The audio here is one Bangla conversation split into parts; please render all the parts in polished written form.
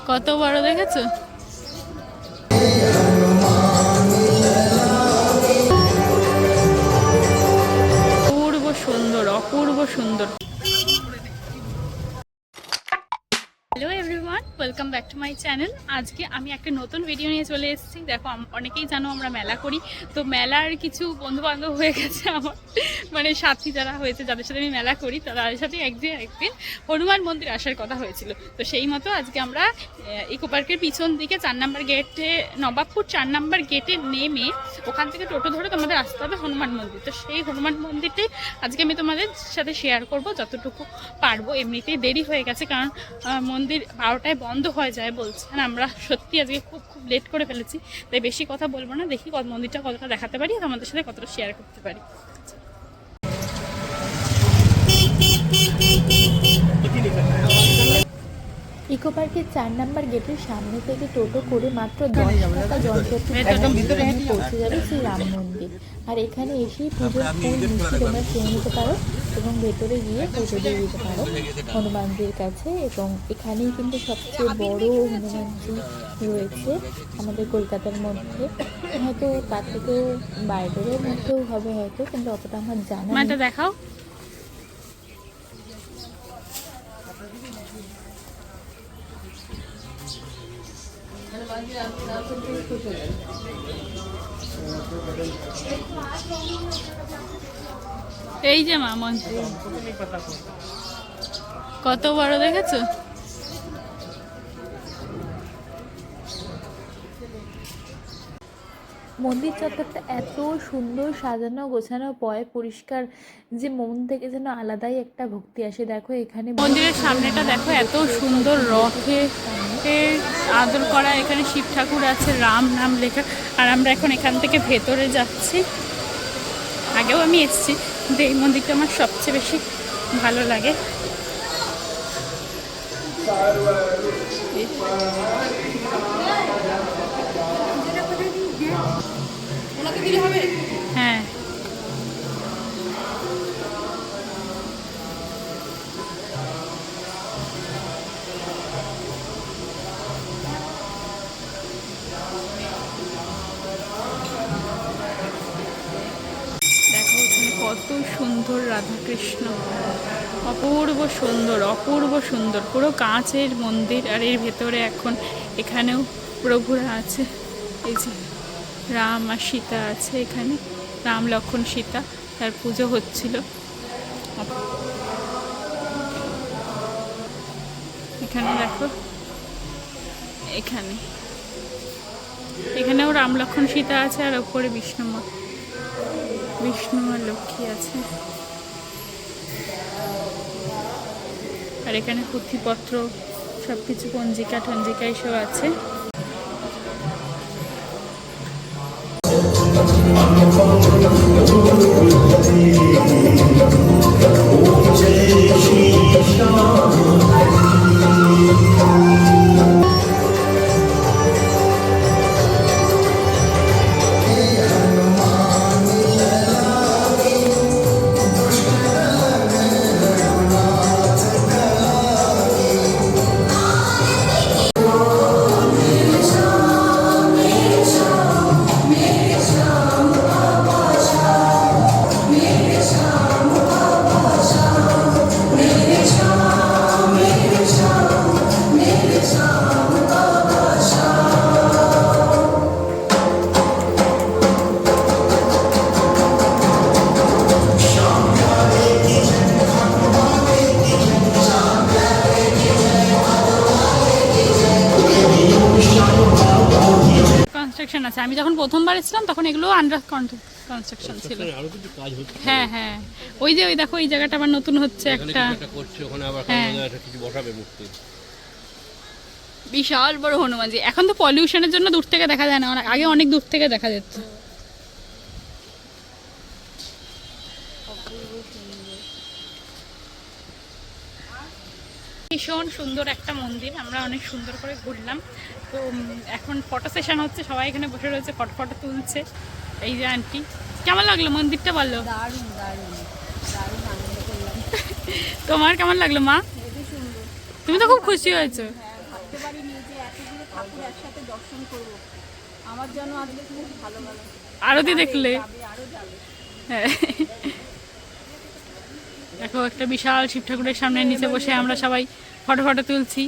কত বড় দেখেছো? অপূর্ব সুন্দর, অপূর্ব সুন্দর। Hello everyone, welcome back to my channel. আজকে আমি একটা নতুন ভিডিও নিয়ে চলে এসেছি। দেখো, অনেকেই জানো আমরা মেলা করি, তো মেলার কিছু বন্ধুবান্ধব হয়ে গেছে আমার, মানে সাথী যারা হয়েছে, যাদের সাথে আমি মেলা করি, তাদের সাথে একদিন হনুমান মন্দির আসার কথা হয়েছিল। তো সেই মতো আজকে আমরা ইকো পার্কের পিছন দিকে 4 নম্বর গেটে, নবাবপুর 4 নম্বর গেটে নেমে ওখান থেকে টোটো ধরে তোমাদের আসতে হবে হনুমান মন্দির। তো সেই হনুমান মন্দিরটাই আজকে আমি তোমাদের সাথে শেয়ার করব যতটুকু পারবো। এমনিতেই দেরি হয়ে গেছে, কারণ মন্দির 12টায় বন্ধ হয়ে যায় বলছেন। আমরা সত্যি আজকে খুব লেট করে ফেলেছি, তাই বেশি কথা বলবো না। দেখি মন্দিরটা কতটা দেখাতে পারি আর আমাদের সাথে কতটা শেয়ার করতে পারি। ইকো পার্কের 4 নম্বর গেটের সামনে থেকে টোটো করে মাত্র 10 টাকা জনপ্রতি পৌঁছে যাবে শ্রী রাম মন্দির। আর এখানে এসেই পুজোর ফুল মিষ্টি তোমরা খেয়ে নিতে পারো এবং ভেতরে গিয়ে পুজো দিয়ে দিতে পারো হনুমানজির কাছে। এবং এখানেই কিন্তু সবচেয়ে বড় হনুমানজি রয়েছে আমাদের কলকাতার মধ্যে। হয়তো তার থেকেও বাইরের মধ্যেও হবে হয়তো, কিন্তু অতটা আমার জানা নেই। দেখাও। এই যে মা মন্দির কত বড় দেখেছো? মন্দির চত্বরটা এত সুন্দর সাজানো গোছানো, পরিষ্কার, যে মন থেকে যেন আলাদাই একটা ভক্তি আসে। দেখো এখানে মন্দিরের সামনেটা দেখো, এত সুন্দর রথে আদর করা। এখানে শিব ঠাকুর আছে, রাম নাম লেখা। আর আমরা এখন এখান থেকে ভেতরে যাচ্ছি। আগেও আমি এসেছি, কিন্তু এই মন্দিরটা আমার সবচেয়ে বেশি ভালো লাগে। হ্যাঁ, কত সুন্দর রাধাকৃষ্ণ, অপূর্ব সুন্দর, অপূর্ব সুন্দর। পুরো কাঁচের মন্দির। আর এর ভেতরে এখন এখানেও প্রভুরা আছে। এই যে রাম আর সীতা আছে এখানে, রাম লক্ষ্মণ সীতা, তার পুজো হচ্ছিল। এখানে দেখো, এখানেও রাম লক্ষ্মণ সীতা আছে, আর ওপরে বিষ্ণু আর লক্ষ্মী আছে। আর এখানে পুঁথিপত্র সবকিছু, পঞ্জিকা টঞ্জিকা এসব আছে। কনস্ট্রাকশন আছে। আমি যখন প্রথমবার এসেছিলাম তখন এগুলো আন্ডার কনস্ট্রাকশন ছিল। হ্যাঁ হ্যাঁ, ওই যে ওই দেখো, এই জায়গাটা আবার নতুন হচ্ছে একটা। বিশাল বড় হনুমানজি। এখন তো পলিউশনের জন্য দূর থেকে দেখা যায় না, আগে অনেক দূর থেকে দেখা যেত। ভীষণ সুন্দর একটা মন্দির, আমরা অনেক সুন্দর করে ঘুরলাম। তো এখন ফটো সেশন হচ্ছে, সবাই এখানে বসে রয়েছে, ফটো তুলছে। এই যে আন্টি, কেমন লাগলো মন্দিরটা বলো? দারুণ দারুণ দারুণ আনন্দ করলাম। তোমার কেমন লাগলো মা? খুবই সুন্দর। তুমি তো খুব খুশি হয়েছো। ভাবতে পারিনি যে এতগুলো ঠাকুর একসাথে দর্শন করব। আমার যেন আজকে খুব ভালো ভালো আরতি দেখলে আরো যাবে। হ্যাঁ দেখো একটা বিশাল শিব ঠাকুরের সামনে নিচে বসে আমরা সবাই ফটো ফটো তুলছি।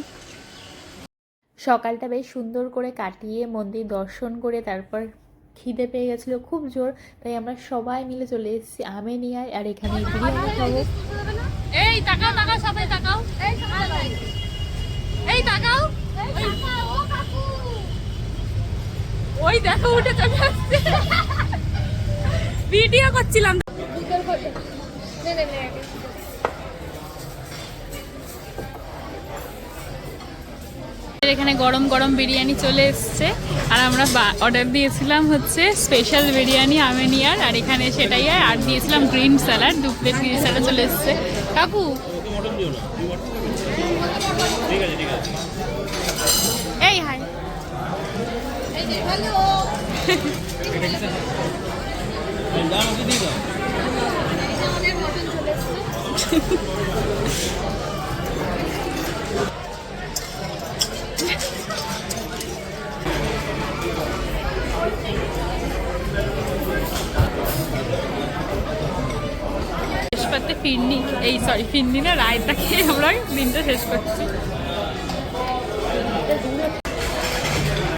সকালটা বেশ সুন্দর করে কাটিয়ে মন্দির দর্শন করে তারপর খিদে পেয়ে গেছিলো খুব জোর, তাই আমরা সবাই মিলে চলে এসেছি আমেনিয়ায়। আর এখানে বিরিয়ানি খাবো। এই তাকাও তাকাও সবাই তাকাও, এই তাকাও, ওই দেখো উঠে চলে আসছে। ভিডিও করছিলাম। এখানে গরম গরম বিরিয়ানি চলে এসছে আর আমরা অর্ডার দিয়েছিলাম হচ্ছে স্পেশাল বিরিয়ানি আমেনিয়ার, আর এখানে সেটাই আর দিয়েছিলাম green salad, 2 plate green salad চলে এসছে। কাকু এই হাই শেষ করতে ফিরনি, এই সরি ফিরনি না, রায়তা খেয়ে আমরা দিনটা শেষ করছি।